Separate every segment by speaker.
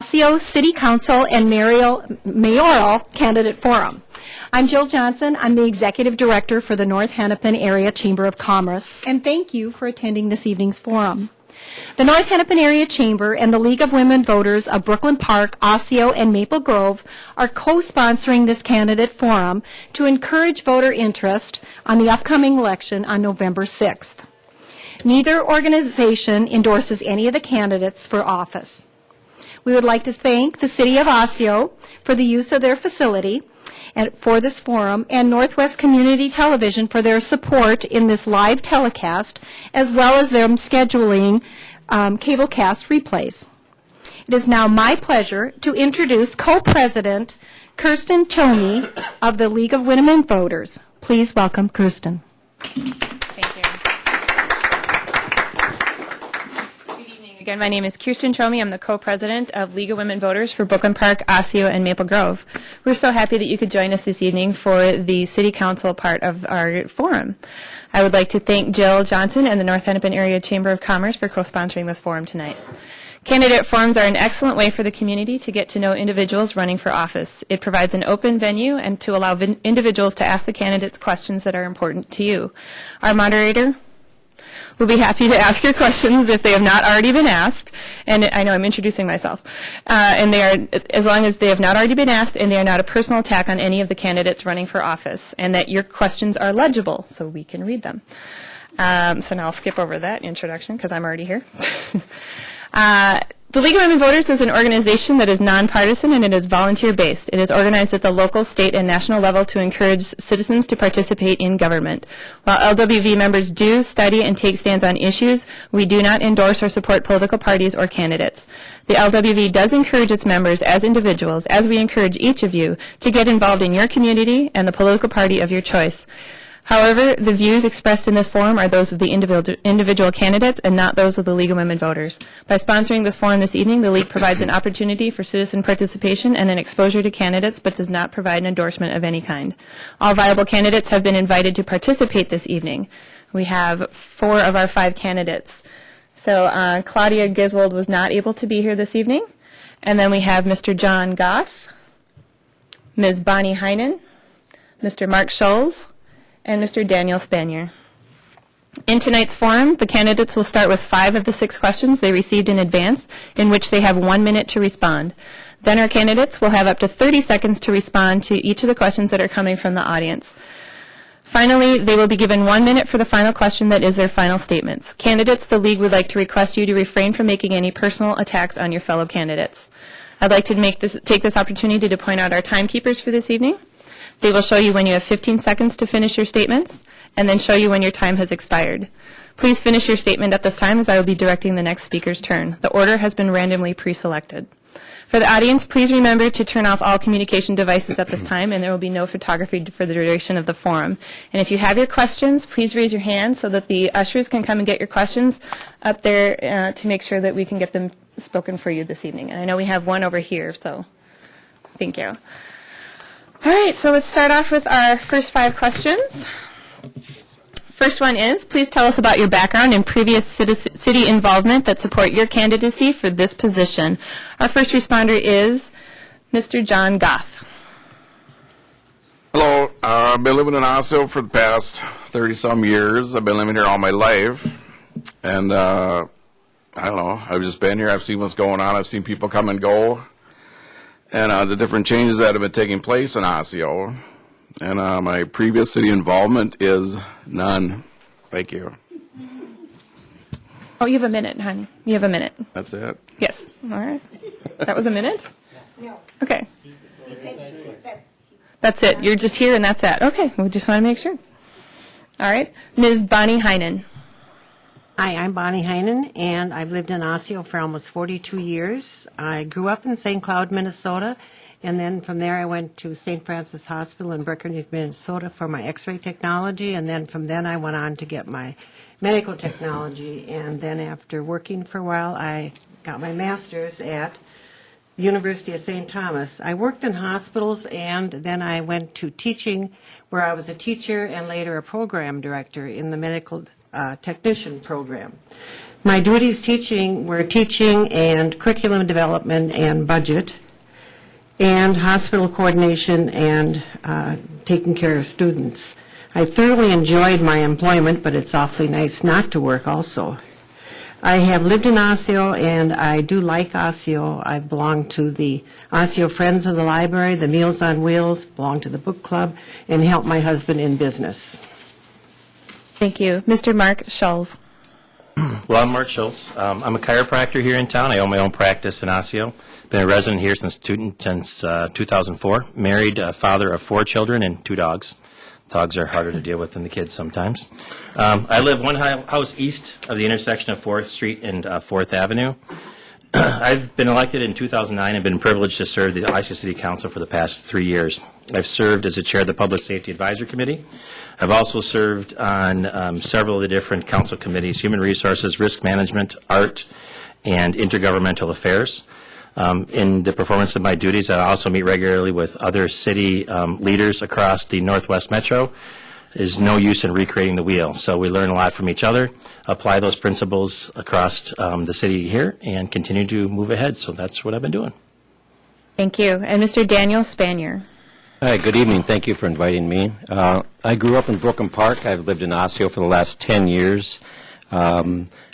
Speaker 1: Osseo City Council and Mayoral Candidate Forum. I'm Jill Johnson. I'm the Executive Director for the North Hennepin Area Chamber of Commerce, and thank you for attending this evening's forum. The North Hennepin Area Chamber and the League of Women Voters of Brooklyn Park, Osseo, and Maple Grove are co-sponsoring this candidate forum to encourage voter interest on the upcoming election on November 6th. Neither organization endorses any of the candidates for office. We would like to thank the City of Osseo for the use of their facility and for this forum, and Northwest Community Television for their support in this live telecast, as well as them scheduling cablecast replays. It is now my pleasure to introduce Co-President Kirsten Chomey of the League of Women Voters. Please welcome Kirsten.
Speaker 2: Again, my name is Kirsten Chomey. I'm the co-president of League of Women Voters for Brooklyn Park, Osseo, and Maple Grove. We're so happy that you could join us this evening for the City Council part of our forum. I would like to thank Jill Johnson and the North Hennepin Area Chamber of Commerce for co-sponsoring this forum tonight. Candidate forums are an excellent way for the community to get to know individuals running for office. It provides an open venue and to allow individuals to ask the candidates questions that are important to you. Our moderator we'll be happy to ask your questions if they have not already been asked. And I know I'm introducing myself. And they are, as long as they have not already been asked and they are not a personal attack on any of the candidates running for office, and that your questions are legible so we can read them. So now I'll skip over that introduction because I'm already here. The League of Women Voters is an organization that is nonpartisan and it is volunteer-based. It is organized at the local, state, and national level to encourage citizens to participate in government. While LWV members do study and take stands on issues, we do not endorse or support political parties or candidates. The LWV does encourage its members as individuals, as we encourage each of you, to get involved in your community and the political party of your choice. However, the views expressed in this forum are those of the individual candidates and not those of the League of Women Voters. By sponsoring this forum this evening, the League provides an opportunity for citizen participation and an exposure to candidates, but does not provide an endorsement of any kind. All viable candidates have been invited to participate this evening. We have 4 of our 5 candidates. So Claudia Giswold was not able to be here this evening. And then we have Mr. John Goff, Ms. Bonnie Heinen, Mr. Mark Scholes, and Mr. Daniel Spanier. In tonight's forum, the candidates will start with 5 of the 6 questions they received in advance, in which they have 1 minute to respond. Then our candidates will have up to 30 seconds to respond to each of the questions that are coming from the audience. Finally, they will be given 1 minute for the final question that is their final statements. Candidates, the League would like to request you to refrain from making any personal attacks on your fellow candidates. I'd like to take this opportunity to point out our timekeepers for this evening. They will show you when you have 15 seconds to finish your statements, and then show you when your time has expired. Please finish your statement at this time, as I will be directing the next speaker's turn. The order has been randomly pre-selected. For the audience, please remember to turn off all communication devices at this time, and there will be no photography for the duration of the forum. And if you have your questions, please raise your hand so that the ushers can come and get your questions up there to make sure that we can get them spoken for you this evening. And I know we have one over here, so thank you. All right, so let's start off with our first 5 questions. First one is, please tell us about your background and previous city involvement that support your candidacy for this position. Our first responder is Mr. John Goff.
Speaker 3: Hello, I've been living in Osseo for the past 30-some years. I've been living here all my life, and I don't know, I've just been here. I've seen what's going on. I've seen people come and go. And the different changes that have been taking place in Osseo. And my previous city involvement is none. Thank you.
Speaker 2: Oh, you have a minute, honey. You have a minute.
Speaker 3: That's it?
Speaker 2: Yes. All right. That was a minute?
Speaker 1: No.
Speaker 2: Okay. That's it. You're just here and that's it. Okay. We just want to make sure. All right. Ms. Bonnie Heinen.
Speaker 4: Hi, I'm Bonnie Heinen, and I've lived in Osseo for almost 42 years. I grew up in St. Cloud, Minnesota, and then from there I went to St. Francis Hospital in Breckenridge, Minnesota for my x-ray technology, and then from then I went on to get my medical technology, and then after working for a while I got my master's at the University of St. Thomas. I worked in hospitals, and then I went to teaching, where I was a teacher and later a program director in the medical technician program. My duties teaching were teaching and curriculum development and budget, and hospital coordination and taking care of students. I thoroughly enjoyed my employment, but it's awfully nice not to work also. I have lived in Osseo, and I do like Osseo. I belong to the Osseo Friends of the Library, the Meals on Wheels, belong to the book club, and help my husband in business.
Speaker 2: Thank you. Mr. Mark Schulz.
Speaker 5: Well, I'm Mark Schultz. I'm a chiropractor here in town. I own my own practice in Osseo. Been a resident here since 2004. Married, father of 4 children and 2 dogs. Dogs are harder to deal with than the kids sometimes. I live one house east of the intersection of 4th Street and 4th Avenue. I've been elected in 2009 and been privileged to serve the Osseo City Council for the past 3 years. I've served as the chair of the Public Safety Advisory Committee. I've also served on several of the different council committees: Human Resources, Risk Management, Art, and Intergovernmental Affairs. In the performance of my duties, I also meet regularly with other city leaders across the Northwest Metro. There's no use in recreating the wheel, so we learn a lot from each other, apply those principles across the city here, and continue to move ahead. So that's what I've been doing.
Speaker 2: Thank you. And Mr. Daniel Spanier.
Speaker 6: Hi, good evening. Thank you for inviting me. I grew up in Brooklyn Park. I've lived in Osseo for the last 10 years. I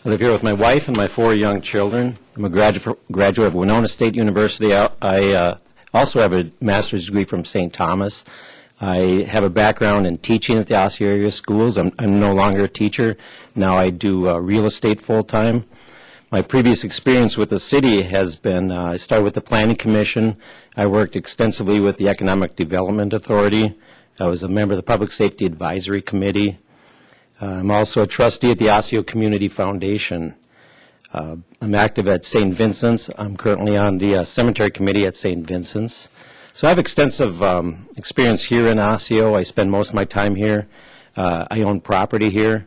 Speaker 6: live here with my wife and my 4 young children. I'm a graduate of Winona State University. I also have a master's degree from St. Thomas. I have a background in teaching at the Osseo area schools. I'm no longer a teacher. Now I do real estate full-time. My previous experience with the city has been, I started with the Planning Commission. I worked extensively with the Economic Development Authority. I was a member of the Public Safety Advisory Committee. I'm also a trustee at the Osseo Community Foundation. I'm active at St. Vincent's. I'm currently on the Cemetery Committee at St. Vincent's. So I have extensive experience here in Osseo. I spend most of my time here. I own property here,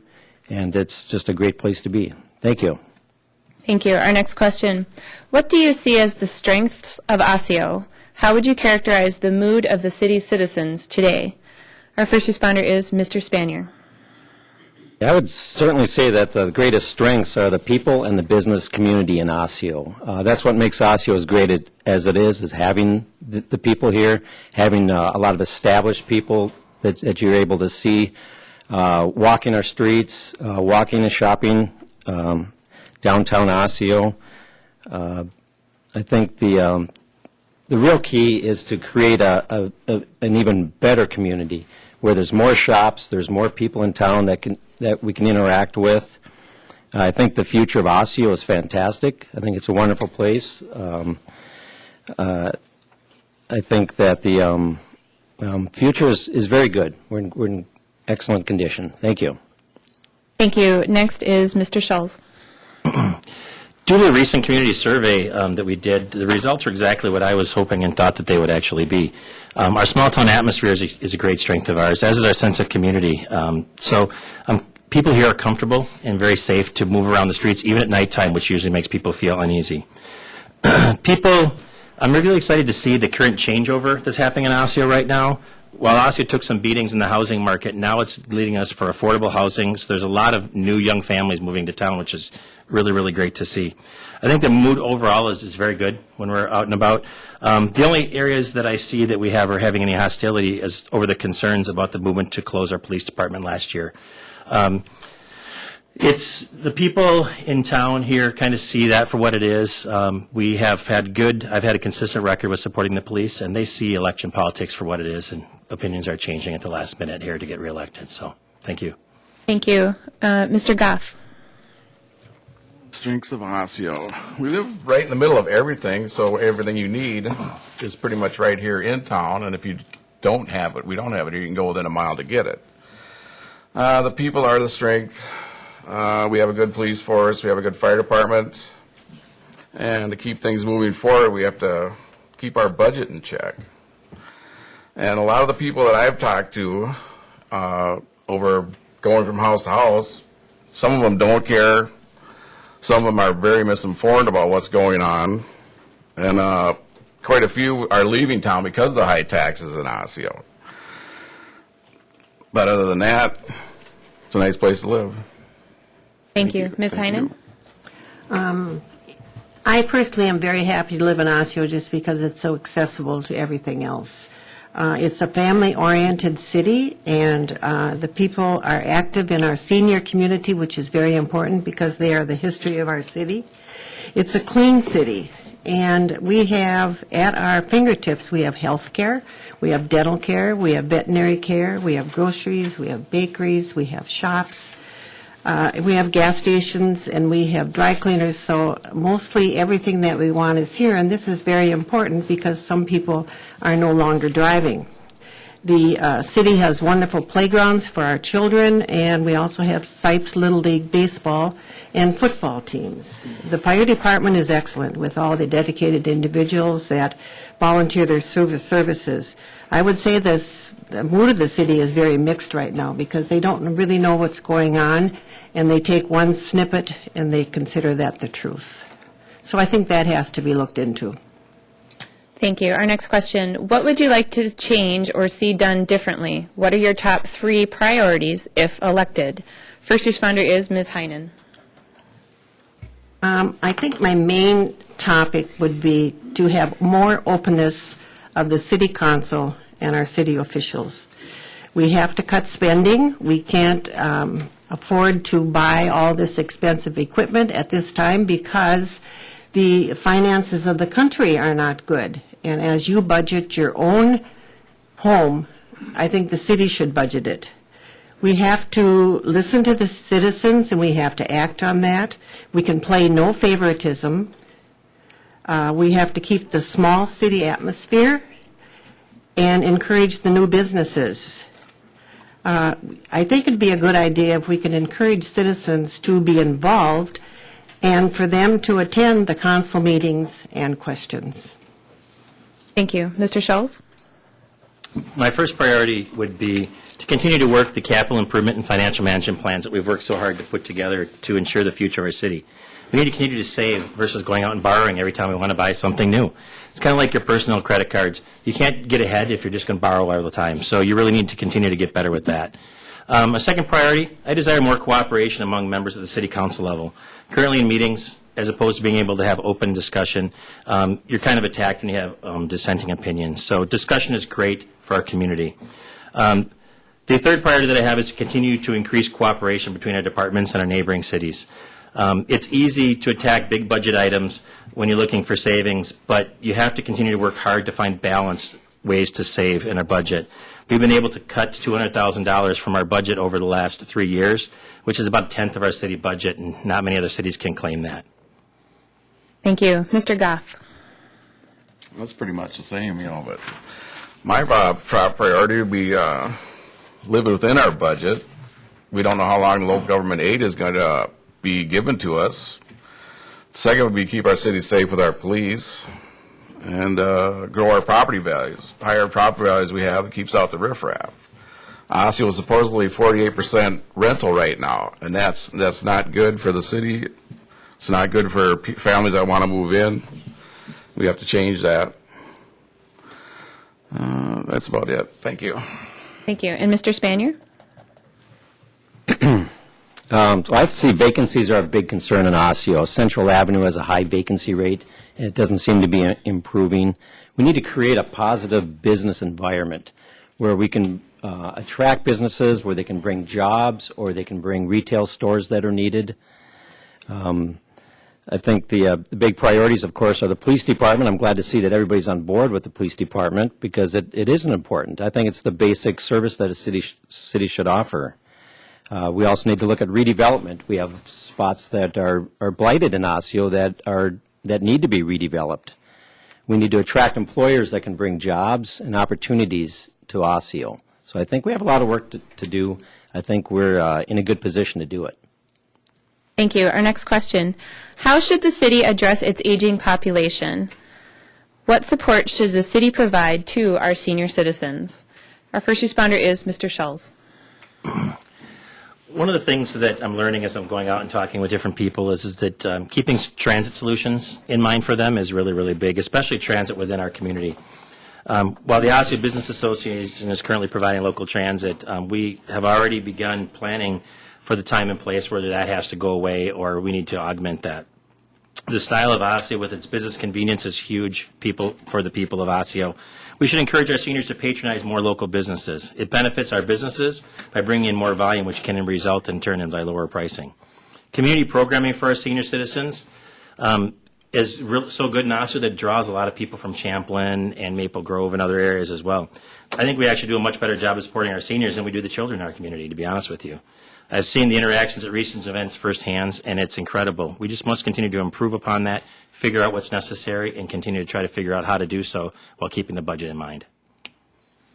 Speaker 6: and it's just a great place to be. Thank you.
Speaker 2: Thank you. Our next question. What do you see as the strengths of Osseo? How would you characterize the mood of the city's citizens today? Our first responder is Mr. Spanier.
Speaker 6: I would certainly say that the greatest strengths are the people and the business community in Osseo. That's what makes Osseo as great as it is having the people here, having a lot of established people that you're able to see walking our streets, walking and shopping downtown Osseo. I think the real key is to create an even better community where there's more shops, there's more people in town that we can interact with. I think the future of Osseo is fantastic. I think it's a wonderful place. I think that the future is very good. We're in excellent condition. Thank you.
Speaker 2: Thank you. Next is Mr. Schulz.
Speaker 5: Due to a recent community survey that we did, the results are exactly what I was hoping and thought that they would actually be. Our small-town atmosphere is a great strength of ours, as is our sense of community. People here are comfortable and very safe to move around the streets, even at nighttime, which usually makes people feel uneasy. I'm really excited to see the current changeover that's happening in Osseo right now. While Osseo took some beatings in the housing market, now it's leading us for affordable housing. So there's a lot of new young families moving to town, which is really, really great to see. I think the mood overall is very good when we're out and about. The only areas that I see that we are having any hostility is over the concerns about the movement to close our police department last year. It's the people in town here kind of see that for what it is. We have had I've had a consistent record with supporting the police, and they see election politics for what it is, and opinions are changing at the last minute here to get reelected. So, thank you.
Speaker 2: Thank you. Mr. Goff.
Speaker 3: Strengths of Osseo. We live right in the middle of everything, so everything you need is pretty much right here in town, and if you don't have it, we don't have it here, you can go within a mile to get it. The people are the strength. We have a good police force, we have a good fire department, and to keep things moving forward, we have to keep our budget in check. And a lot of the people that I've talked to over going from house to house, some of them don't care. Some of them are very misinformed about what's going on. And quite a few are leaving town because of the high taxes in Osseo. But other than that, it's a nice place to live.
Speaker 2: Thank you. Ms. Heinen?
Speaker 4: I personally am very happy to live in Osseo just because it's so accessible to everything else. It's a family-oriented city, and the people are active in our senior community, which is very important because they are the history of our city. It's a clean city, and we have at our fingertips, we have health care, we have dental care, we have veterinary care, we have groceries, we have bakeries, we have shops. We have gas stations, and we have dry cleaners, so mostly everything that we want is here, and this is very important because some people are no longer driving. The city has wonderful playgrounds for our children, and we also have Sipes Little League baseball and football teams. The fire department is excellent with all the dedicated individuals that volunteer their services. I would say the mood of the city is very mixed right now because they don't really know what's going on, and they take one snippet and they consider that the truth. So I think that has to be looked into.
Speaker 2: Thank you. Our next question, what would you like to change or see done differently? What are your top 3 priorities if elected? First responder is Ms. Heinen.
Speaker 4: I think my main topic would be to have more openness of the city council and our city officials. We have to cut spending. We can't afford to buy all this expensive equipment at this time because the finances of the country are not good. And as you budget your own home, I think the city should budget it. We have to listen to the citizens, and we have to act on that. We can play no favoritism. We have to keep the small city atmosphere and encourage the new businesses. I think it'd be a good idea if we could encourage citizens to be involved and for them to attend the council meetings and questions.
Speaker 2: Thank you. Mr. Schultz?
Speaker 5: My first priority would be to continue to work the capital improvement and financial management plans that we've worked so hard to put together to ensure the future of our city. We need to continue to save versus going out and borrowing every time we want to buy something new. It's kind of like your personal credit cards. You can't get ahead if you're just going to borrow all the time. So you really need to continue to get better with that. A second priority, I desire more cooperation among members of the city council level. Currently in meetings, as opposed to being able to have open discussion, you're kind of attacked when you have dissenting opinions. So discussion is great for our community. The third priority that I have is to continue to increase cooperation between our departments and our neighboring cities. It's easy to attack big budget items when you're looking for savings, but you have to continue to work hard to find balanced ways to save in our budget. We've been able to cut $200,000 from our budget over the last 3 years, which is about a tenth of our city budget, and not many other cities can claim that.
Speaker 2: Thank you. Mr. Goff?
Speaker 3: That's pretty much the same, but my top priority would be living within our budget. We don't know how long local government aid is going to be given to us. Second would be keep our city safe with our police and grow our property values. Higher property values we have, it keeps out the riffraff. Osseo is supposedly 48% rental right now, and that's not good for the city. It's not good for families that want to move in. We have to change that. That's about it. Thank you.
Speaker 2: Thank you. And Mr. Spanier?
Speaker 6: So I see vacancies are a big concern in Osseo. Central Avenue has a high vacancy rate, and it doesn't seem to be improving. We need to create a positive business environment where we can attract businesses, where they can bring jobs, or they can bring retail stores that are needed. I think the big priorities, of course, are the police department. I'm glad to see that everybody's on board with the police department because it isn't important. I think it's the basic service that a city should offer. We also need to look at redevelopment. We have spots that are blighted in Osseo that need to be redeveloped. We need to attract employers that can bring jobs and opportunities to Osseo. So I think we have a lot of work to do. I think we're in a good position to do it.
Speaker 2: Thank you. Our next question. How should the city address its aging population? What support should the city provide to our senior citizens? Our first responder is Mr. Schultz.
Speaker 5: One of the things that I'm learning as I'm going out and talking with different people is that keeping transit solutions in mind for them is really, really big, especially transit within our community. While the Osseo Business Association is currently providing local transit, we have already begun planning for the time and place where that has to go away or we need to augment that. The style of Osseo with its business convenience is huge for the people of Osseo. We should encourage our seniors to patronize more local businesses. It benefits our businesses by bringing in more volume, which can result in turn in by lower pricing. Community programming for our senior citizens is so good in Osseo that it draws a lot of people from Champlin and Maple Grove and other areas as well. I think we actually do a much better job of supporting our seniors than we do the children in our community, to be honest with you. I've seen the interactions at recent events firsthand, and it's incredible. We just must continue to improve upon that, figure out what's necessary, and continue to try to figure out how to do so while keeping the budget in mind.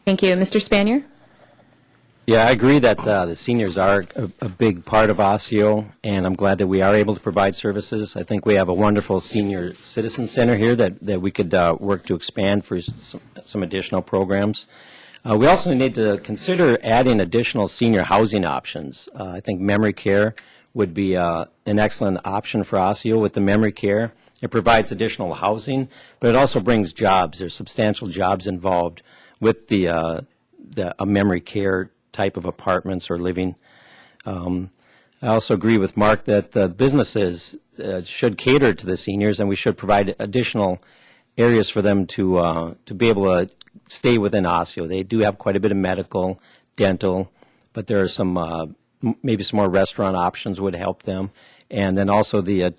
Speaker 2: Thank you. Mr. Spanier?
Speaker 6: Yeah, I agree that the seniors are a big part of Osseo, and I'm glad that we are able to provide services. I think we have a wonderful senior citizen center here that we could work to expand for some additional programs. We also need to consider adding additional senior housing options. I think memory care would be an excellent option for Osseo with the memory care. It provides additional housing, but it also brings jobs. There's substantial jobs involved with a memory care type of apartments or living. I also agree with Mark that the businesses should cater to the seniors, and we should provide additional areas for them to be able to stay within Osseo. They do have quite a bit of medical, dental, but there are some maybe some more restaurant options would help them, and then also the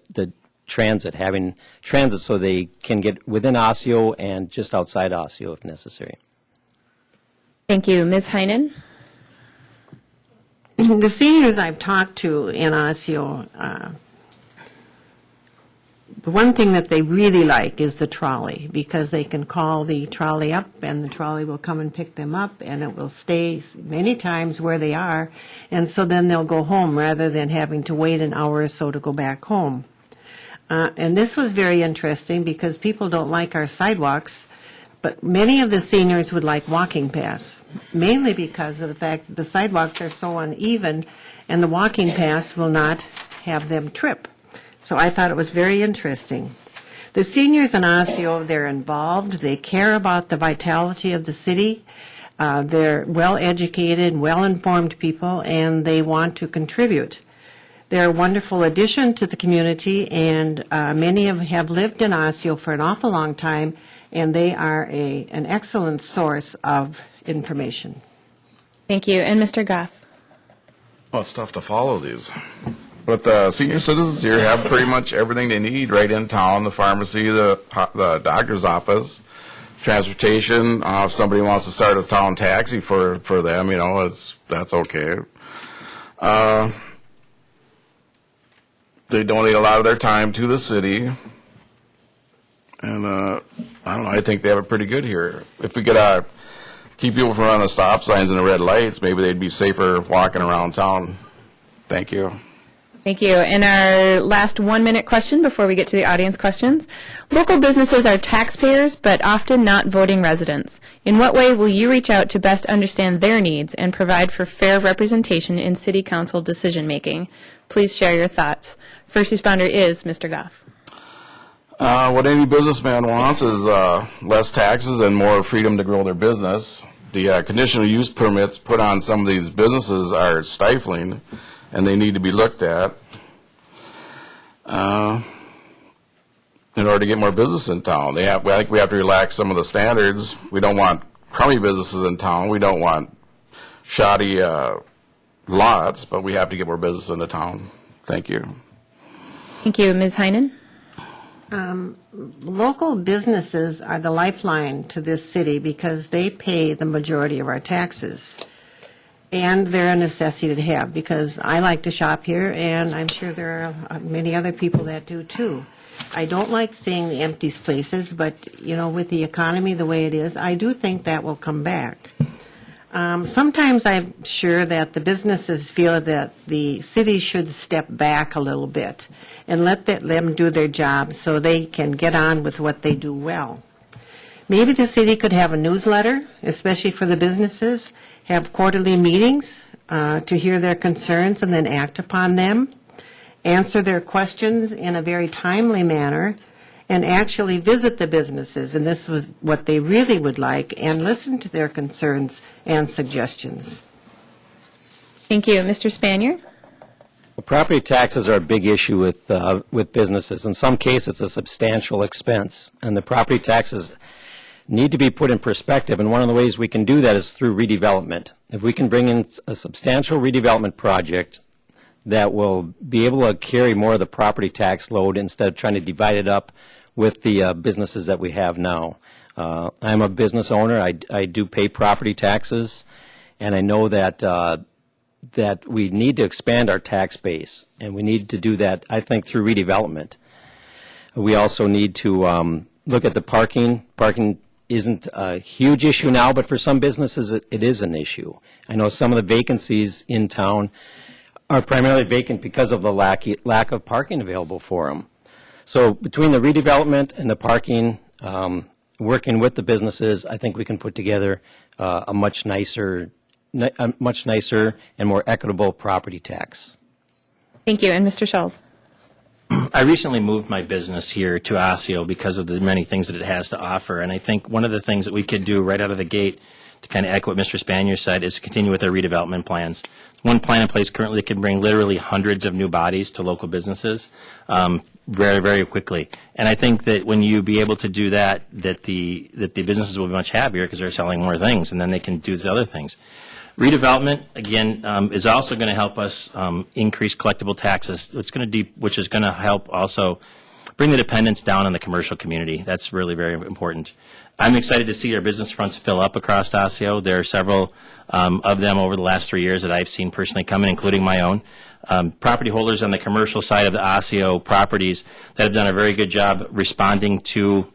Speaker 6: transit, having transit so they can get within Osseo and just outside Osseo if necessary.
Speaker 2: Thank you. Ms. Heinen?
Speaker 4: The seniors I've talked to in Osseo, the one thing that they really like is the trolley, because they can call the trolley up and the trolley will come and pick them up, and it will stay many times where they are, and so then they'll go home rather than having to wait an hour or so to go back home. And this was very interesting because people don't like our sidewalks, but many of the seniors would like walking paths, mainly because of the fact that the sidewalks are so uneven and the walking paths will not have them trip. So I thought it was very interesting. The seniors in Osseo, they're involved. They care about the vitality of the city. They're well-educated, well-informed people, and they want to contribute. They're a wonderful addition to the community, and many of them have lived in Osseo for an awful long time, and they are an excellent source of information.
Speaker 2: Thank you. And Mr. Goff?
Speaker 3: Well, it's tough to follow these. But the senior citizens here have pretty much everything they need right in town: the pharmacy, the doctor's office, transportation. If somebody wants to start a town taxi for them, that's okay. They donate a lot of their time to the city. And I don't know, I think they have it pretty good here. If we could keep people from running the stop signs and the red lights, maybe they'd be safer walking around town. Thank you.
Speaker 2: Thank you. And our last 1-minute question before we get to the audience questions. Local businesses are taxpayers, but often not voting residents. In what way will you reach out to best understand their needs and provide for fair representation in City Council decision-making? Please share your thoughts. First responder is Mr. Goff.
Speaker 3: What any businessman wants is less taxes and more freedom to grow their business. The conditional use permits put on some of these businesses are stifling, and they need to be looked at in order to get more business in town. I think we have to relax some of the standards. We don't want crummy businesses in town. We don't want shoddy lots, but we have to get more business into town. Thank you.
Speaker 2: Thank you. Ms. Heinen?
Speaker 4: Local businesses are the lifeline to this city because they pay the majority of our taxes. And they're a necessity to have, because I like to shop here, and I'm sure there are many other people that do too. I don't like seeing the empty places, but, with the economy the way it is, I do think that will come back. Sometimes I'm sure that the businesses feel that the city should step back a little bit and let them do their job so they can get on with what they do well. Maybe the city could have a newsletter, especially for the businesses, have quarterly meetings to hear their concerns and then act upon them, answer their questions in a very timely manner, and actually visit the businesses, and this was what they really would like, and listen to their concerns and suggestions.
Speaker 2: Thank you. Mr. Spanier?
Speaker 6: Property taxes are a big issue with businesses. In some cases, it's a substantial expense, and the property taxes need to be put in perspective, and one of the ways we can do that is through redevelopment. If we can bring in a substantial redevelopment project that will be able to carry more of the property tax load instead of trying to divide it up with the businesses that we have now. I'm a business owner. I do pay property taxes, and I know that that we need to expand our tax base, and we need to do that, I think, through redevelopment. We also need to look at the parking. Parking isn't a huge issue now, but for some businesses it is an issue. I know some of the vacancies in town are primarily vacant because of the lack of parking available for them. So between the redevelopment and the parking, working with the businesses, I think we can put together a much nicer and more equitable property tax.
Speaker 2: Thank you. And Mr. Schulz?
Speaker 5: I recently moved my business here to Osseo because of the many things that it has to offer. And I think one of the things that we could do right out of the gate to kind of echo what Mr. Spanier said is to continue with our redevelopment plans. One plan in place currently that can bring literally hundreds of new bodies to local businesses very, very quickly. And I think that when you be able to do that, that the businesses will be much happier because they're selling more things, and then they can do the other things. Redevelopment, again, is also going to help us increase collectible taxes, which is going to help also bring the dependence down on the commercial community. That's really very important. I'm excited to see our business fronts fill up across Osseo. There are several of them over the last 3 years that I've seen personally come in, including my own. Property holders on the commercial side of the Osseo properties that have done a very good job responding to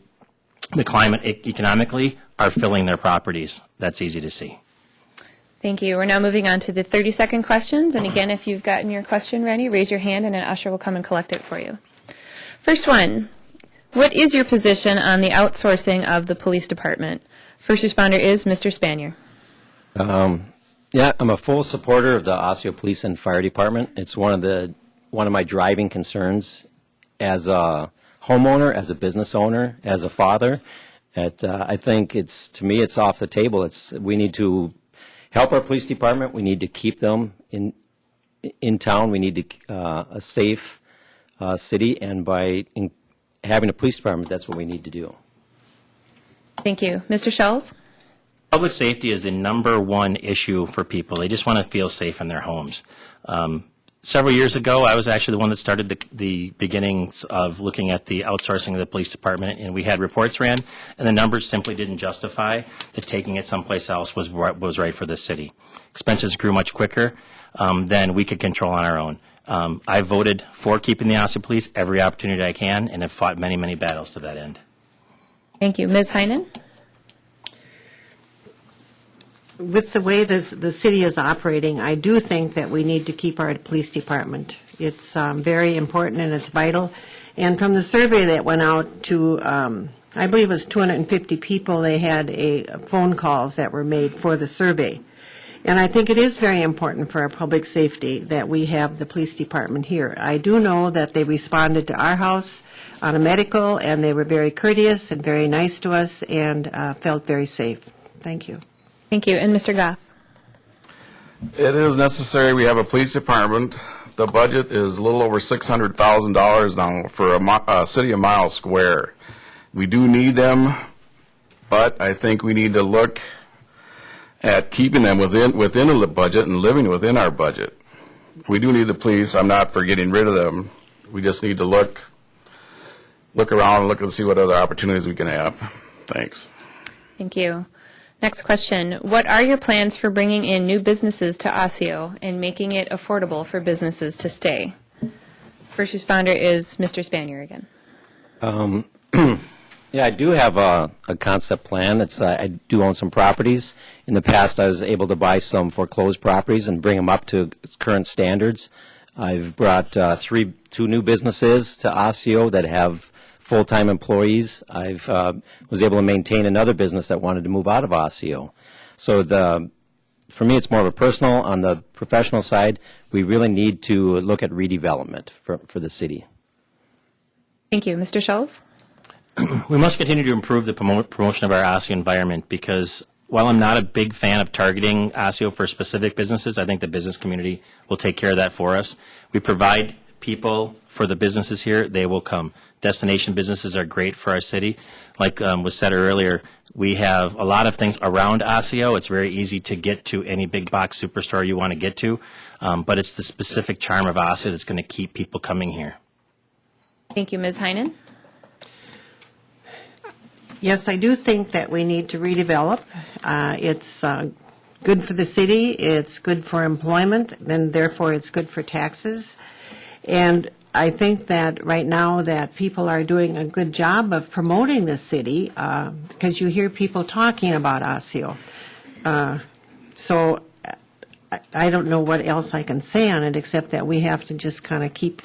Speaker 5: the climate economically are filling their properties. That's easy to see.
Speaker 2: Thank you. We're now moving on to the 30-second questions. And again, if you've gotten your question ready, raise your hand and an usher will come and collect it for you. First one, what is your position on the outsourcing of the police department? First responder is Mr. Spanier.
Speaker 6: Yeah, I'm a full supporter of the Osseo Police and Fire Department. It's one of my driving concerns as a homeowner, as a business owner, as a father. I think to me it's off the table. We need to help our police department. We need to keep them in town. We need a safe city, and by having a police department, that's what we need to do.
Speaker 2: Thank you. Mr. Schulz?
Speaker 5: Public safety is the number one issue for people. They just want to feel safe in their homes. Several years ago, I was actually the one that started the beginnings of looking at the outsourcing of the police department, and we had reports ran, and the numbers simply didn't justify that taking it someplace else was right for the city. Expenses grew much quicker than we could control on our own. I voted for keeping the Osseo Police every opportunity I can, and have fought many, many battles to that end.
Speaker 2: Thank you. Ms. Heinen?
Speaker 4: With the way the city is operating, I do think that we need to keep our police department. It's very important and it's vital. And from the survey that went out to, I believe it was 250 people, they had phone calls that were made for the survey. And I think it is very important for our public safety that we have the police department here. I do know that they responded to our house on a medical, and they were very courteous and very nice to us and felt very safe. Thank you.
Speaker 2: Thank you. And Mr. Goff?
Speaker 3: It is necessary. We have a police department. The budget is a little over $600,000 now for a city a mile square. We do need them, but I think we need to look at keeping them within the budget and living within our budget. We do need the police. I'm not for getting rid of them. We just need to look around and look and see what other opportunities we can have. Thanks.
Speaker 2: Thank you. Next question. What are your plans for bringing in new businesses to Osseo and making it affordable for businesses to stay? First responder is Mr. Spanier again.
Speaker 6: Yeah, I do have a concept plan. I do own some properties. In the past, I was able to buy some foreclosed properties and bring them up to current standards. I've brought two new businesses to Osseo that have full-time employees. I've was able to maintain another business that wanted to move out of Osseo. So for me, it's more of a personal. On the professional side, we really need to look at redevelopment for the city.
Speaker 2: Thank you. Mr. Schulz?
Speaker 5: We must continue to improve the promotion of our Osseo environment because while I'm not a big fan of targeting Osseo for specific businesses, I think the business community will take care of that for us. We provide people for the businesses here, they will come. Destination businesses are great for our city. Like was said earlier, we have a lot of things around Osseo. It's very easy to get to any big box superstore you want to get to, but it's the specific charm of Osseo that's going to keep people coming here.
Speaker 2: Thank you, Ms. Heinen.
Speaker 4: Yes, I do think that we need to redevelop. It's good for the city, it's good for employment, and therefore it's good for taxes. And I think that right now that people are doing a good job of promoting the city because you hear people talking about Osseo. So I don't know what else I can say on it except that we have to just kind of keep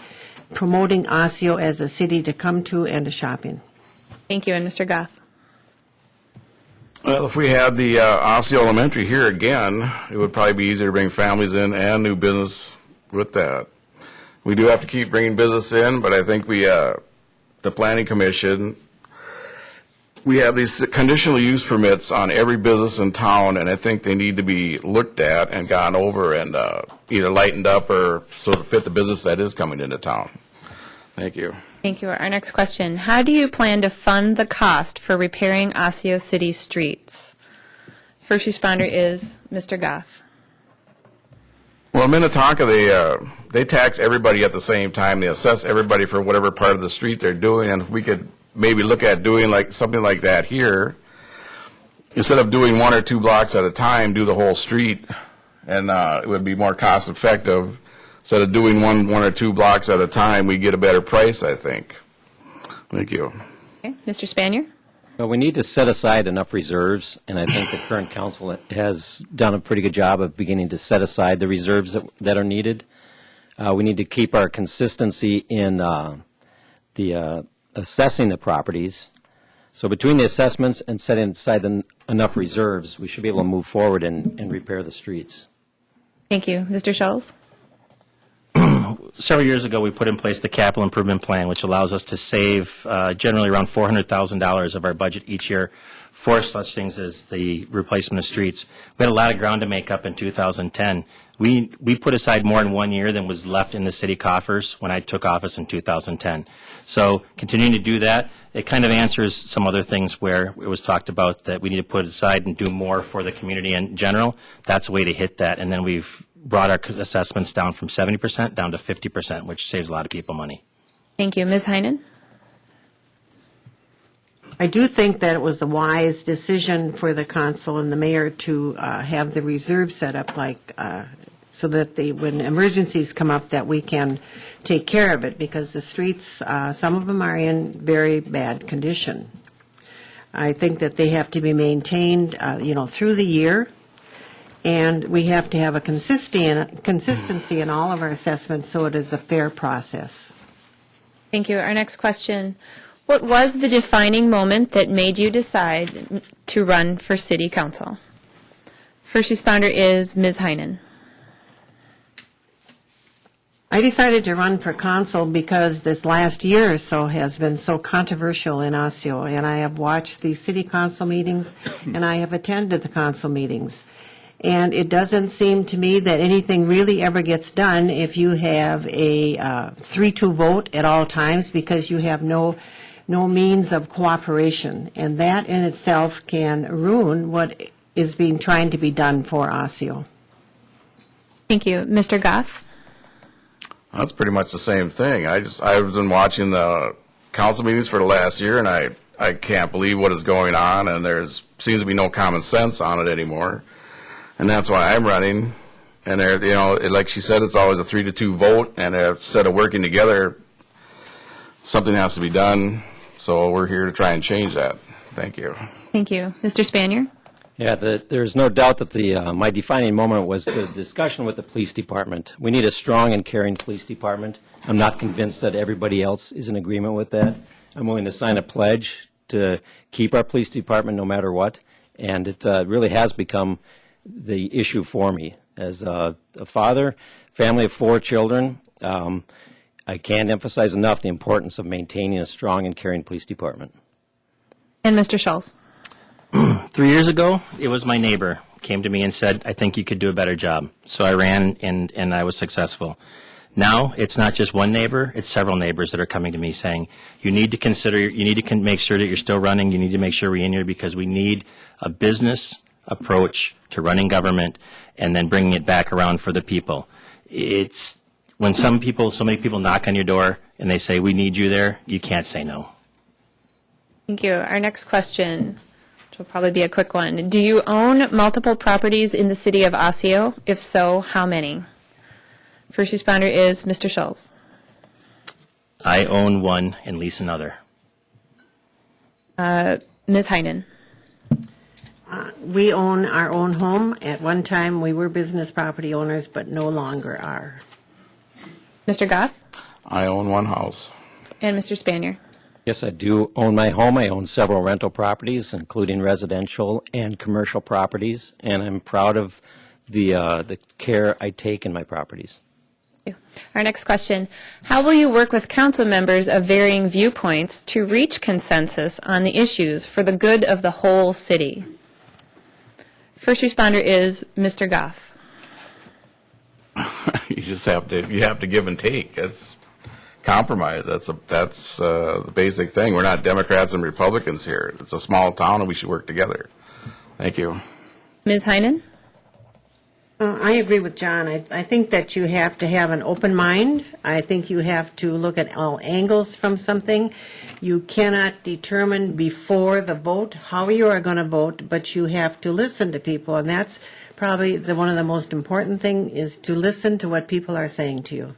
Speaker 4: promoting Osseo as a city to come to and to shop in.
Speaker 2: Thank you, and Mr. Goff.
Speaker 3: Well, if we had the Osseo Elementary here again, it would probably be easier to bring families in and new business with that. We do have to keep bringing business in, but I think the Planning Commission, we have these conditional use permits on every business in town, and I think they need to be looked at and gone over and either lightened up or sort of fit the business that is coming into town. Thank you.
Speaker 2: Thank you. Our next question. How do you plan to fund the cost for repairing Osseo City streets? First responder is Mr. Goff.
Speaker 3: Well, in Minnetonka, they tax everybody at the same time. They assess everybody for whatever part of the street they're doing, and if we could maybe look at doing like something like that here, instead of doing 1 or 2 blocks at a time, do the whole street, and it would be more cost effective. Instead of doing one or 2 blocks at a time, we get a better price, I think. Thank you.
Speaker 2: Okay. Mr. Spanier?
Speaker 6: Well, we need to set aside enough reserves, and I think the current council has done a pretty good job of beginning to set aside the reserves that are needed. We need to keep our consistency in the assessing the properties. So between the assessments and setting aside enough reserves, we should be able to move forward and repair the streets.
Speaker 2: Thank you. Mr. Schultz?
Speaker 5: Several years ago, we put in place the capital improvement plan, which allows us to save generally around $400,000 of our budget each year for such things as the replacement of streets. We had a lot of ground to make up in 2010. We put aside more in 1 year than was left in the city coffers when I took office in 2010. So continuing to do that, it kind of answers some other things where it was talked about that we need to put aside and do more for the community in general. That's a way to hit that. And then we've brought our assessments down from 70% down to 50%, which saves a lot of people money.
Speaker 2: Thank you. Ms. Heinen?
Speaker 4: I do think that it was a wise decision for the council and the mayor to have the reserve set up like so that when emergencies come up that we can take care of it because the streets, some of them are in very bad condition. I think that they have to be maintained, through the year. And we have to have a consistency in all of our assessments so it is a fair process.
Speaker 2: Thank you. Our next question. What was the defining moment that made you decide to run for city council? First responder is Ms. Heinen.
Speaker 4: I decided to run for council because this last year or so has been so controversial in Osseo, and I have watched the city council meetings and I have attended the council meetings. And it doesn't seem to me that anything really ever gets done if you have a 3-2 vote at all times because you have no means of cooperation. And that in itself can ruin what is trying to be done for Osseo.
Speaker 2: Thank you. Mr. Goff?
Speaker 3: That's pretty much the same thing. I've been watching the council meetings for the last year, and I can't believe what is going on, and seems to be no common sense on it anymore. And that's why I'm running. And like she said, it's always a 3-2 vote. And instead of working together, something has to be done. So we're here to try and change that. Thank you.
Speaker 2: Thank you. Mr. Spanier?
Speaker 6: Yeah, there's no doubt that my defining moment was the discussion with the police department. We need a strong and caring police department. I'm not convinced that everybody else is in agreement with that. I'm willing to sign a pledge to keep our police department no matter what. And it really has become the issue for me. As a father, family of 4 children, I can't emphasize enough the importance of maintaining a strong and caring police department.
Speaker 2: And Mr. Schultz?
Speaker 5: 3 years ago, it was my neighbor came to me and said, I think you could do a better job. So I ran and I was successful. Now, it's not just one neighbor, it's several neighbors that are coming to me saying, you need to consider, you need to make sure that you're still running, you need to make sure we're in here because we need a business approach to running government and then bringing it back around for the people. It's, when so many people knock on your door and they say, we need you there, you can't say no.
Speaker 2: Thank you. Our next question, which will probably be a quick one. Do you own multiple properties in the city of Osseo? If so, how many? First responder is Mr. Schultz.
Speaker 5: I own one and lease another.
Speaker 2: Ms. Heinen.
Speaker 4: We own our own home. At one time, we were business property owners, but no longer are.
Speaker 2: Mr. Goff.
Speaker 3: I own one house.
Speaker 2: And Mr. Spanier.
Speaker 6: Yes, I do own my home. I own several rental properties, including residential and commercial properties, and I'm proud of the care I take in my properties.
Speaker 2: Thank you. Our next question, how will you work with council members of varying viewpoints to reach consensus on the issues for the good of the whole city? First responder is Mr. Goff.
Speaker 3: You just have to give and take. It's compromise. That's the basic thing. We're not Democrats and Republicans here. It's a small town and we should work together. Thank you.
Speaker 2: Ms. Heinen?
Speaker 4: I agree with John. I think that you have to have an open mind. I think you have to look at all angles from something. You cannot determine before the vote how you are going to vote, but you have to listen to people, and that's probably one of the most important thing is to listen to what people are saying to you.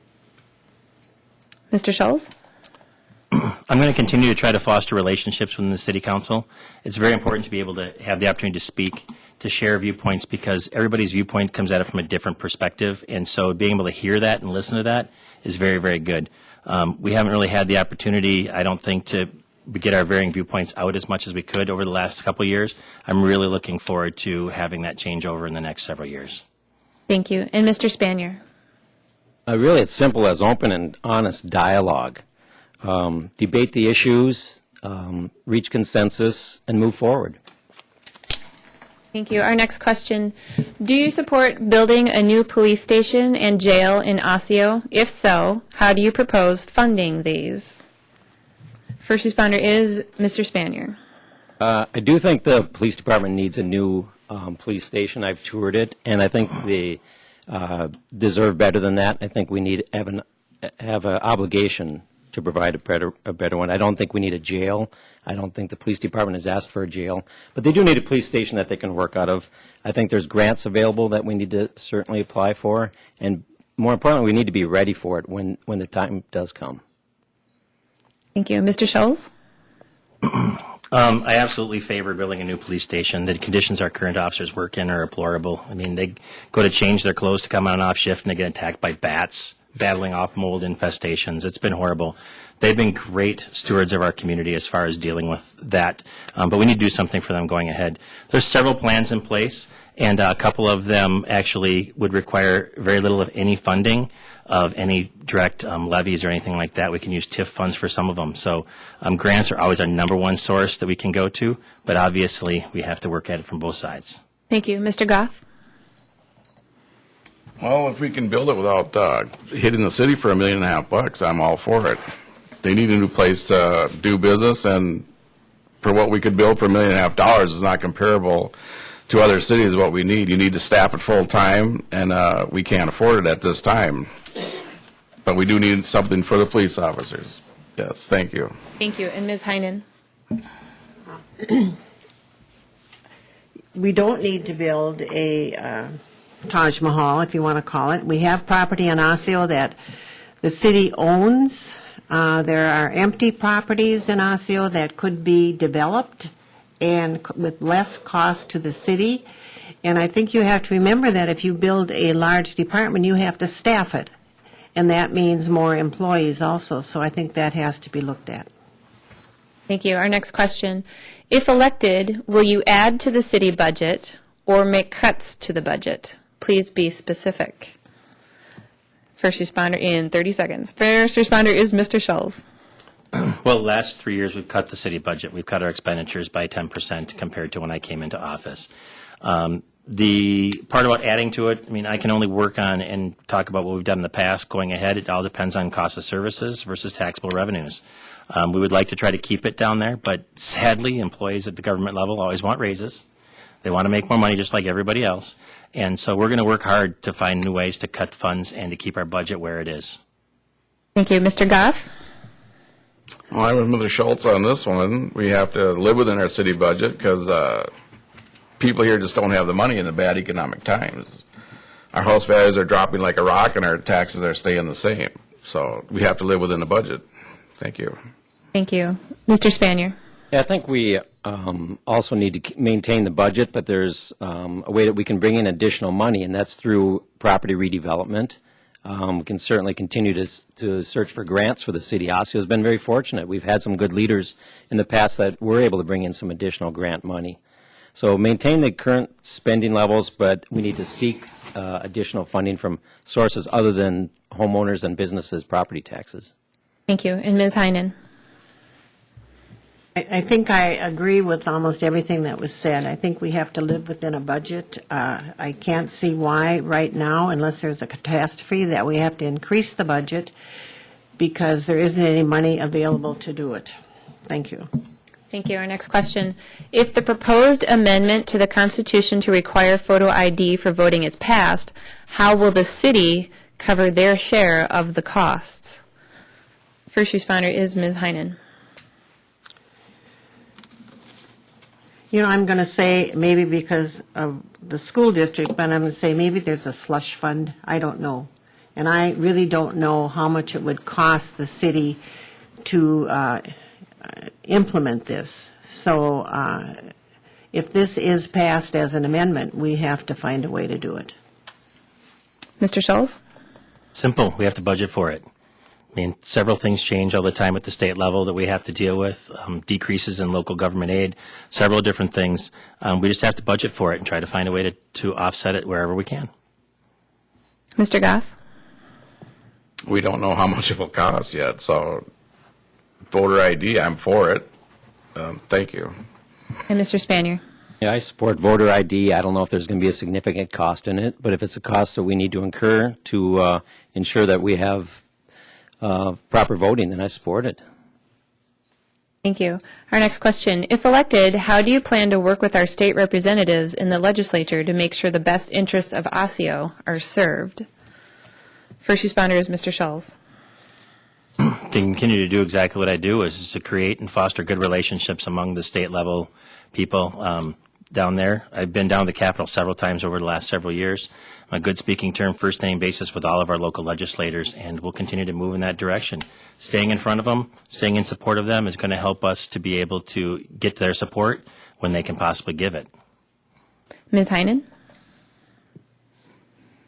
Speaker 2: Mr. Schultz?
Speaker 5: I'm going to continue to try to foster relationships within the city council. It's very important to be able to have the opportunity to speak, to share viewpoints, because everybody's viewpoint comes at it from a different perspective, and so being able to hear that and listen to that is very, very good. We haven't really had the opportunity, I don't think, to get our varying viewpoints out as much as we could over the last couple of years. I'm really looking forward to having that change over in the next several years.
Speaker 2: Thank you. And Mr. Spanier?
Speaker 6: Really, it's simple as open and honest dialogue. Debate the issues, reach consensus, and move forward.
Speaker 2: Thank you. Our next question, do you support building a new police station and jail in Osseo? If so, how do you propose funding these? First responder is Mr. Spanier.
Speaker 6: I do think the police department needs a new police station. I've toured it, and I think they deserve better than that. I think we need have an obligation to provide a better one. I don't think we need a jail. I don't think the police department has asked for a jail. But they do need a police station that they can work out of. I think there's grants available that we need to certainly apply for. And more importantly, we need to be ready for it when the time does come.
Speaker 2: Thank you. Mr. Schultz?
Speaker 5: I absolutely favor building a new police station. The conditions our current officers work in are deplorable. I mean, they go to change their clothes to come on off shift and they get attacked by bats, battling off mold infestations. It's been horrible. They've been great stewards of our community as far as dealing with that, but we need to do something for them going ahead. There's several plans in place, and a couple of them actually would require very little of any funding of any direct levies or anything like that. We can use TIF funds for some of them. So grants are always our number one source that we can go to, but obviously we have to work at it from both sides.
Speaker 2: Thank you. Mr. Goff?
Speaker 3: Well, if we can build it without hitting the city for $1.5 million, I'm all for it. They need a new place to do business, and for what we could build for $1.5 million is not comparable to other cities. What we need, you need to staff it full time, and we can't afford it at this time. But we do need something for the police officers. Yes, thank you.
Speaker 2: Thank you. And Ms. Heinen?
Speaker 4: We don't need to build a Taj Mahal, if you want to call it. We have property in Osseo that the city owns. There are empty properties in Osseo that could be developed and with less cost to the city. And I think you have to remember that if you build a large department, you have to staff it. And that means more employees also. So I think that has to be looked at.
Speaker 2: Thank you. Our next question. If elected, will you add to the city budget or make cuts to the budget? Please be specific. First responder in 30 seconds. First responder is Mr. Schultz.
Speaker 5: Well, the last 3 years, we've cut the city budget. We've cut our expenditures by 10% compared to when I came into office. The part about adding to it, I mean, I can only work on and talk about what we've done in the past. Going ahead, it all depends on cost of services versus taxable revenues. We would like to try to keep it down there, but sadly, employees at the government level always want raises. They want to make more money just like everybody else. And so we're going to work hard to find new ways to cut funds and to keep our budget where it is.
Speaker 2: Thank you. Mr. Goff?
Speaker 3: Well, I'm with Mr. Schultz on this one. We have to live within our city budget because people here just don't have the money in the bad economic times. Our house values are dropping like a rock and our taxes are staying the same. So we have to live within the budget. Thank you.
Speaker 2: Thank you. Mr. Spanier?
Speaker 6: Yeah, I think we also need to maintain the budget, but there's a way that we can bring in additional money, and that's through property redevelopment. We can certainly continue to search for grants for the city. Osseo has been very fortunate. We've had some good leaders in the past that were able to bring in some additional grant money. So maintain the current spending levels, but we need to seek additional funding from sources other than homeowners and businesses' property taxes.
Speaker 2: Thank you. And Ms. Heinen?
Speaker 4: I think I agree with almost everything that was said. I think we have to live within a budget. I can't see why right now, unless there's a catastrophe, that we have to increase the budget because there isn't any money available to do it. Thank you.
Speaker 2: Thank you. Our next question. If the proposed amendment to the Constitution to require photo ID for voting is passed, how will the city cover their share of the costs? First responder is Ms. Heinen.
Speaker 4: You know, I'm going to say maybe because of the school district, but I'm going to say maybe there's a slush fund. I don't know. And I really don't know how much it would cost the city to implement this. So if this is passed as an amendment, we have to find a way to do it.
Speaker 2: Mr. Schultz?
Speaker 5: Simple. We have to budget for it. I mean, several things change all the time at the state level that we have to deal with, decreases in local government aid, several different things. We just have to budget for it and try to find a way to offset it wherever we can.
Speaker 2: Mr. Goff?
Speaker 3: We don't know how much it will cost yet, so voter ID, I'm for it. Thank you.
Speaker 2: And Mr. Spanier?
Speaker 6: Yeah, I support voter ID. I don't know if there's going to be a significant cost in it, but if it's a cost that we need to incur to ensure that we have proper voting, then I support it.
Speaker 2: Thank you. Our next question. If elected, how do you plan to work with our state representatives in the legislature to make sure the best interests of Osseo are served? First responder is Mr. Schultz.
Speaker 5: To continue to do exactly what I do, is to create and foster good relationships among the state level people down there. I've been down to the Capitol several times over the last several years. I'm a good speaking term, first name basis with all of our local legislators, and we'll continue to move in that direction. Staying in front of them, staying in support of them is going to help us to be able to get their support when they can possibly give it.
Speaker 2: Ms. Heinen?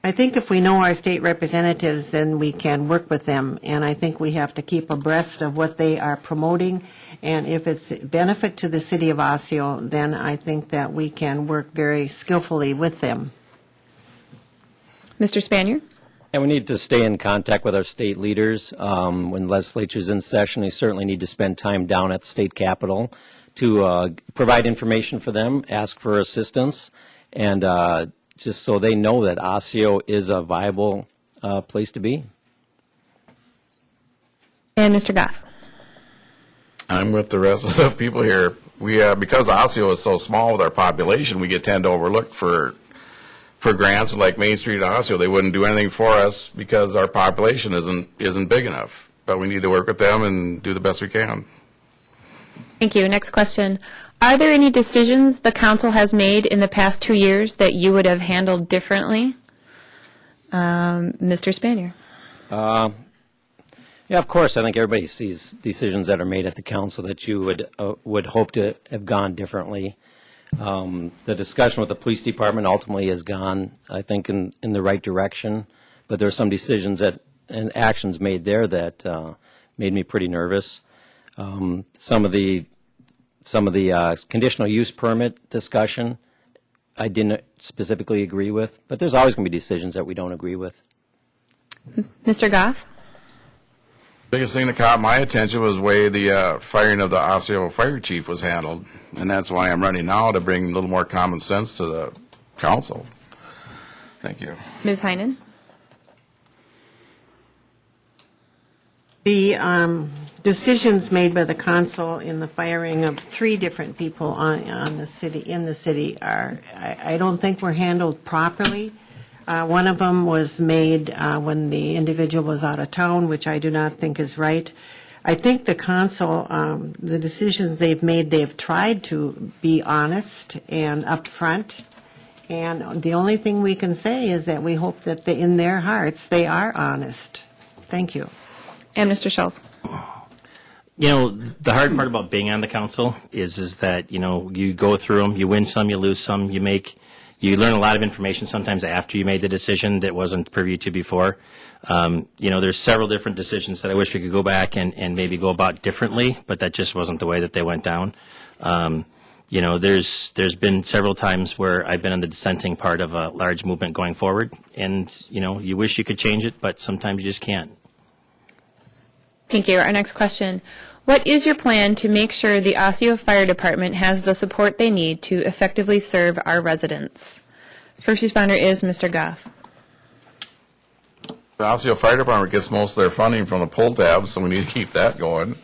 Speaker 4: I think if we know our state representatives, then we can work with them, and I think we have to keep abreast of what they are promoting, and if it's a benefit to the city of Osseo, then I think that we can work very skillfully with them.
Speaker 2: Mr. Spanier?
Speaker 6: And we need to stay in contact with our state leaders. When legislature's in session, we certainly need to spend time down at the state capitol to provide information for them, ask for assistance, and just so they know that Osseo is a viable place to be.
Speaker 2: And Mr. Goff?
Speaker 3: I'm with the rest of the people here. We because Osseo is so small with our population, we tend to overlook for grants like Main Street Osseo. They wouldn't do anything for us because our population isn't big enough. But we need to work with them and do the best we can.
Speaker 2: Thank you. Next question. Are there any decisions the council has made in the past 2 years that you would have handled differently? Mr. Spanier?
Speaker 6: Yeah, of course. I think everybody sees decisions that are made at the council that you would hope to have gone differently. The discussion with the police department ultimately has gone, I think, in the right direction. But there are some decisions and actions made there that made me pretty nervous. Some of the conditional use permit discussion I didn't specifically agree with, but there's always going to be decisions that we don't agree with.
Speaker 2: Mr. Goff?
Speaker 3: Biggest thing that caught my attention was the way the firing of the Osseo fire chief was handled, and that's why I'm running now, to bring a little more common sense to the council. Thank you.
Speaker 2: Ms. Heinen?
Speaker 4: The decisions made by the council in the firing of 3 different people in the city are, I don't think were handled properly. One of them was made when the individual was out of town, which I do not think is right. I think the council, the decisions they've made, they've tried to be honest and upfront. And the only thing we can say is that we hope that in their hearts they are honest. Thank you.
Speaker 2: And Mr. Schultz?
Speaker 5: You know, the hard part about being on the council is that, you know, you go through them, you win some, you lose some, you learn a lot of information sometimes after you made the decision that wasn't privy to before. You know, there's several different decisions that I wish we could go back and maybe go about differently, but that just wasn't the way that they went down. You know, there's been several times where I've been on the dissenting part of a large movement going forward, and, you know, you wish you could change it, but sometimes you just can't.
Speaker 2: Thank you. Our next question. What is your plan to make sure the Osseo Fire Department has the support they need to effectively serve our residents? First responder is Mr. Goff.
Speaker 3: The Osseo Fire Department gets most of their funding from the pull tab, so we need to keep that going.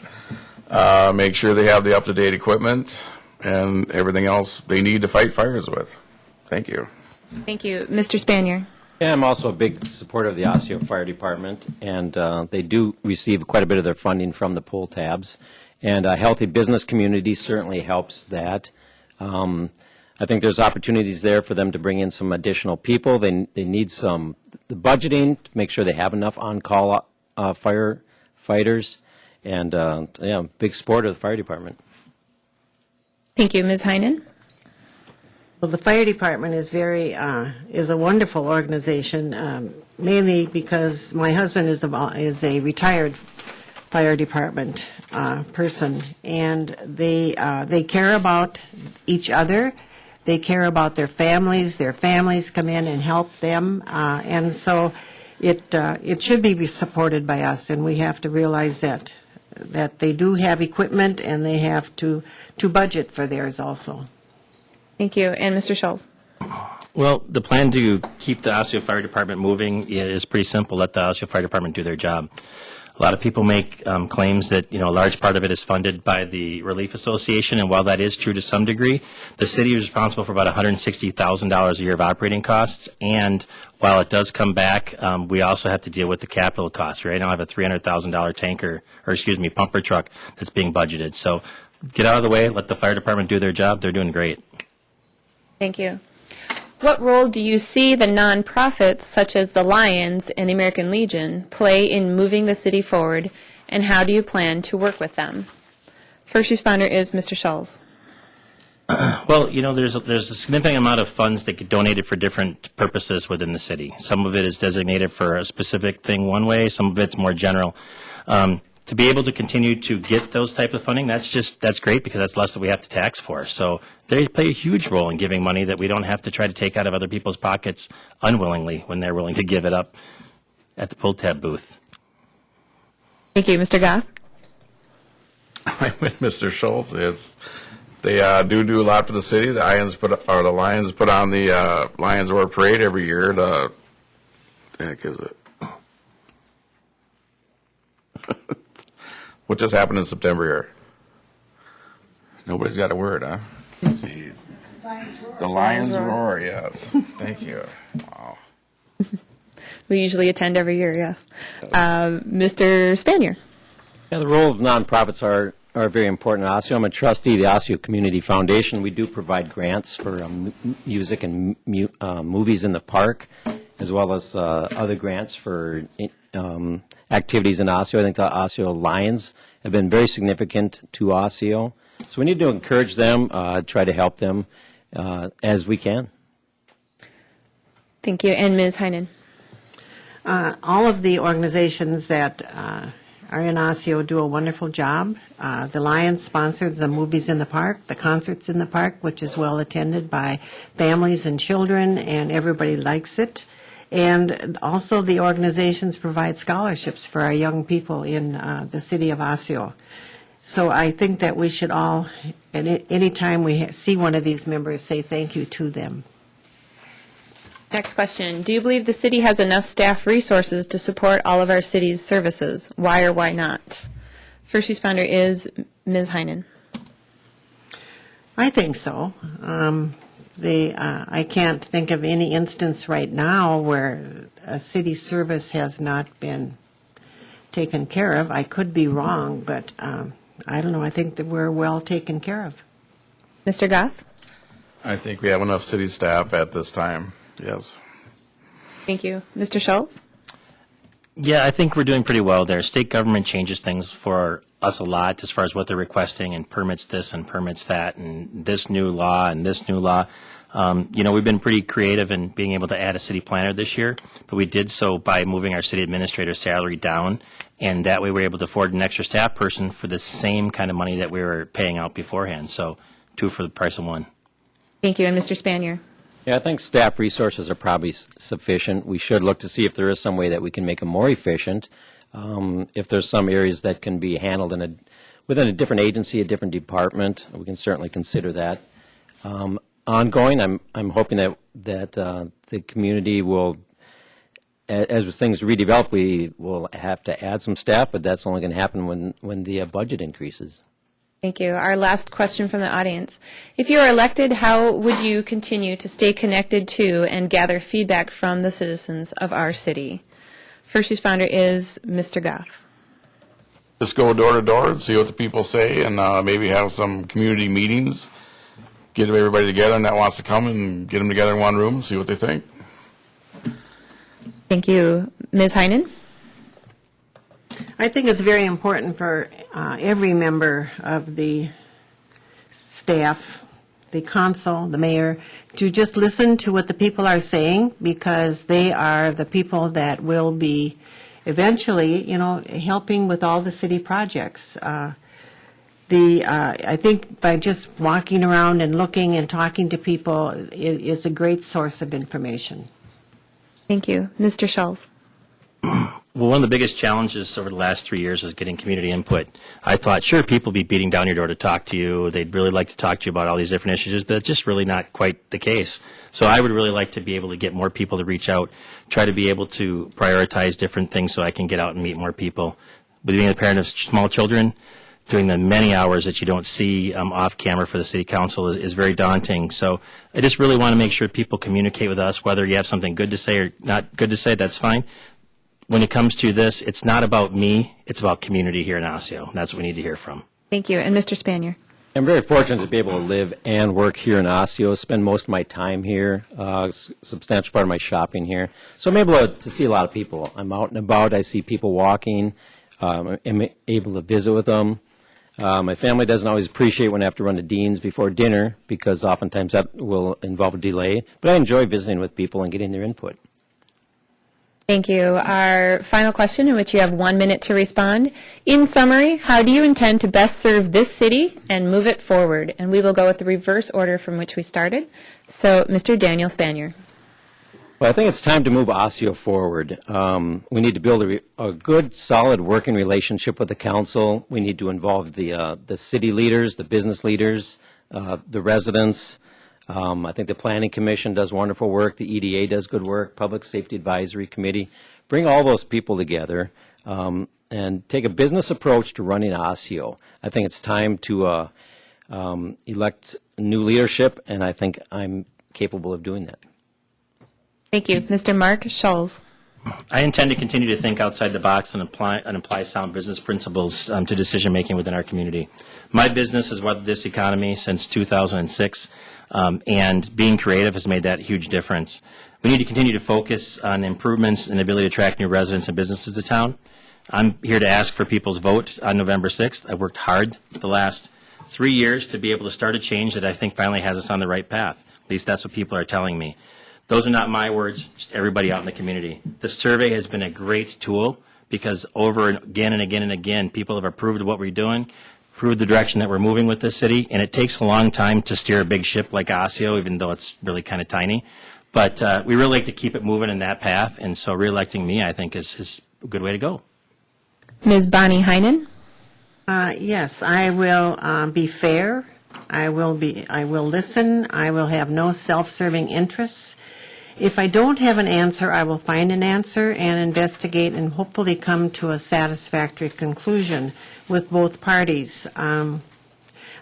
Speaker 3: Make sure they have the up-to-date equipment and everything else they need to fight fires with. Thank you.
Speaker 2: Thank you. Mr. Spanier.
Speaker 6: Yeah, I'm also a big supporter of the Osseo Fire Department, and they do receive quite a bit of their funding from the pull tabs. And a healthy business community certainly helps that. I think there's opportunities there for them to bring in some additional people. They need the budgeting to make sure they have enough on-call firefighters, and yeah, big support of the fire department.
Speaker 2: Thank you. Ms. Heinen.
Speaker 4: Well, the fire department is a wonderful organization, mainly because my husband is a retired fire department person, and they care about each other. They care about their families. Their families come in and help them, and so it should be supported by us. And we have to realize that they do have equipment, and they have to budget for theirs also.
Speaker 2: Thank you. And Mr. Schultz.
Speaker 5: Well, the plan to keep the Osseo Fire Department moving is pretty simple. Let the Osseo Fire Department do their job. A lot of people make claims that, you know, a large part of it is funded by the Relief Association, and while that is true to some degree, the city is responsible for about $160,000 a year of operating costs, and while it does come back, we also have to deal with the capital costs. Right now I have a $300,000 pumper truck that's being budgeted. So get out of the way, let the fire department do their job. They're doing great.
Speaker 2: Thank you. What role do you see the nonprofits such as the Lions and the American Legion play in moving the city forward, and how do you plan to work with them? First responder is Mr. Schultz.
Speaker 5: Well, you know, there's a significant amount of funds that get donated for different purposes within the city. Some of it is designated for a specific thing one way, some of it's more general. To be able to continue to get those type of funding, that's great, because that's less that we have to tax for. So they play a huge role in giving money that we don't have to try to take out of other people's pockets unwillingly when they're willing to give it up at the pull tab booth.
Speaker 2: Thank you. Mr. Goff?
Speaker 3: I'm with Mr. Schultz. They do a lot for the city. The Lions put on the Lions Roar Parade every year. The heck is it? What just happened in September here? Nobody's got a word, huh? Jeez. The Lions Roar, yes. Thank you. Wow.
Speaker 2: We usually attend every year, yes. Mr. Spanier?
Speaker 6: Yeah, the role of nonprofits are very important. Osseo, I'm a trustee of the Osseo Community Foundation. We do provide grants for music and movies in the park, as well as other grants for activities in Osseo. I think the Osseo Lions have been very significant to Osseo. So we need to encourage them, try to help them as we can.
Speaker 2: Thank you. And Ms. Heinen?
Speaker 4: All of the organizations that are in Osseo do a wonderful job. The Lions sponsors the movies in the park, the concerts in the park, which is well attended by families and children, and everybody likes it. And also the organizations provide scholarships for our young people in the city of Osseo. So I think that we should all, any time we see one of these members, say thank you to them.
Speaker 2: Next question. Do you believe the city has enough staff resources to support all of our city's services? Why or why not? First responder is Ms. Heinen.
Speaker 4: I think so. I can't think of any instance right now where a city service has not been taken care of. I could be wrong, but I don't know. I think that we're well taken care of.
Speaker 2: Mr. Goff?
Speaker 3: I think we have enough city staff at this time, yes.
Speaker 2: Thank you. Mr. Schultz?
Speaker 5: Yeah, I think we're doing pretty well there. State government changes things for us a lot as far as what they're requesting and permits this and permits that and this new law and this new law. We've been pretty creative in being able to add a city planner this year, but we did so by moving our city administrator's salary down, and that way we were able to afford an extra staff person for the same kind of money that we were paying out beforehand. So 2 for the price of 1.
Speaker 2: Thank you. And Mr. Spanier?
Speaker 6: Yeah, I think staff resources are probably sufficient. We should look to see if there is some way that we can make them more efficient. If there's some areas that can be handled within a different agency, a different department, we can certainly consider that. Ongoing, I'm hoping that the community will, as things redevelop, we will have to add some staff, but that's only going to happen when the budget increases.
Speaker 2: Thank you. Our last question from the audience. If you are elected, how would you continue to stay connected to and gather feedback from the citizens of our city? First responder is Mr. Goff.
Speaker 3: Just go door to door and see what the people say, and maybe have some community meetings. Get everybody together and that wants to come, and get them together in one room and see what they think.
Speaker 2: Thank you. Ms. Heinen?
Speaker 4: I think it's very important for every member of the staff, the council, the mayor, to just listen to what the people are saying, because they are the people that will be eventually, helping with all the city projects. I think by just walking around and looking and talking to people is a great source of information.
Speaker 2: Thank you. Mr. Schultz?
Speaker 5: Well, one of the biggest challenges over the last 3 years is getting community input. I thought, sure, people would be beating down your door to talk to you. They'd really like to talk to you about all these different issues, but it's just really not quite the case. So I would really like to be able to get more people to reach out, try to be able to prioritize different things so I can get out and meet more people. With being a parent of small children, doing the many hours that you don't see off camera for the city council is very daunting. So I just really want to make sure people communicate with us, whether you have something good to say or not good to say, that's fine. When it comes to this, it's not about me, it's about community here in Osseo. That's what we need to hear from.
Speaker 2: Thank you. And Mr. Spanier?
Speaker 6: I'm very fortunate to be able to live and work here in Osseo, spend most of my time here, substantial part of my shopping here. So I'm able to see a lot of people. I'm out and about, I see people walking, I'm able to visit with them. My family doesn't always appreciate when I have to run to Dean's before dinner, because oftentimes that will involve a delay. But I enjoy visiting with people and getting their input.
Speaker 2: Thank you. Our final question, in which you have 1 minute to respond. In summary, how do you intend to best serve this city and move it forward? And we will go with the reverse order from which we started. So, Mr. Daniel Spanier.
Speaker 6: Well, I think it's time to move Osseo forward. We need to build a good, solid working relationship with the council. We need to involve the city leaders, the business leaders, the residents. I think the Planning Commission does wonderful work. The EDA does good work. Public Safety Advisory Committee. Bring all those people together and take a business approach to running Osseo. I think it's time to elect new leadership, and I think I'm capable of doing that.
Speaker 2: Thank you. Mr. Mark Schulz.
Speaker 5: I intend to continue to think outside the box and apply sound business principles to decision-making within our community. My business has weathered this economy since 2006, and being creative has made that a huge difference. We need to continue to focus on improvements and ability to attract new residents and businesses to town. I'm here to ask for people's vote on November 6th. I've worked hard the last 3 years to be able to start a change that I think finally has us on the right path. At least that's what people are telling me. Those are not my words, just everybody out in the community. The survey has been a great tool because over and again, people have approved of what we're doing, approved the direction that we're moving with this city, and it takes a long time to steer a big ship like Osseo, even though it's really kind of tiny. But we really like to keep it moving in that path, and so re-electing me, I think, is a good way to go.
Speaker 2: Ms. Bonnie Heinen?
Speaker 4: Yes, I will be fair. I will listen. I will have no self-serving interests. If I don't have an answer, I will find an answer and investigate and hopefully come to a satisfactory conclusion with both parties.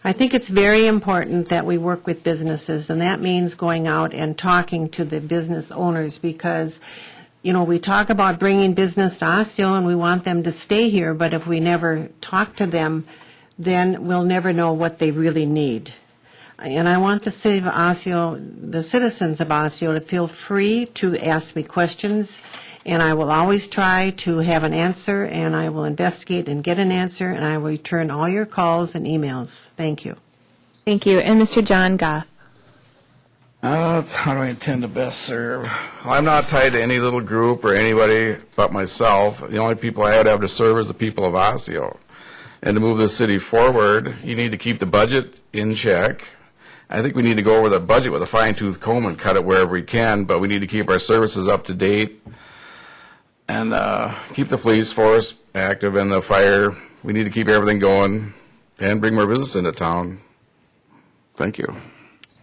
Speaker 4: I think it's very important that we work with businesses, and that means going out and talking to the business owners because, you know, we talk about bringing business to Osseo and we want them to stay here, but if we never talk to them, then we'll never know what they really need. And I want the city of Osseo, the citizens of Osseo, to feel free to ask me questions, and I will always try to have an answer, and I will investigate and get an answer, and I will return all your calls and emails. Thank you.
Speaker 2: Thank you. And Mr. John Goff?
Speaker 3: How do I intend to best serve? Well, I'm not tied to any little group or anybody but myself. The only people I have to serve is the people of Osseo. And to move the city forward, you need to keep the budget in check. I think we need to go over the budget with a fine-tooth comb and cut it wherever we can, but we need to keep our services up to date and keep the police force active and the fire. We need to keep everything going and bring more business into town. Thank you.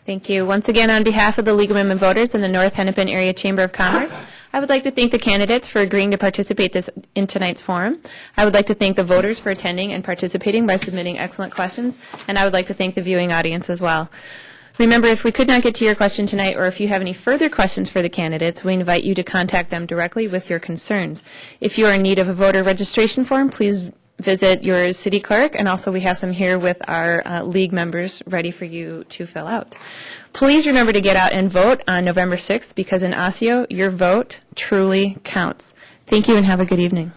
Speaker 2: Thank you. Once again, on behalf of the League of Women Voters and the North Hennepin Area Chamber of Commerce, I would like to thank the candidates for agreeing to participate in tonight's forum. I would like to thank the voters for attending and participating by submitting excellent questions, and I would like to thank the viewing audience as well. Remember, if we could not get to your question tonight, or if you have any further questions for the candidates, we invite you to contact them directly with your concerns. If you are in need of a voter registration form, please visit your city clerk, and also we have some here with our league members ready for you to fill out. Please remember to get out and vote on November 6th, because in Osseo, your vote truly counts. Thank you and have a good evening.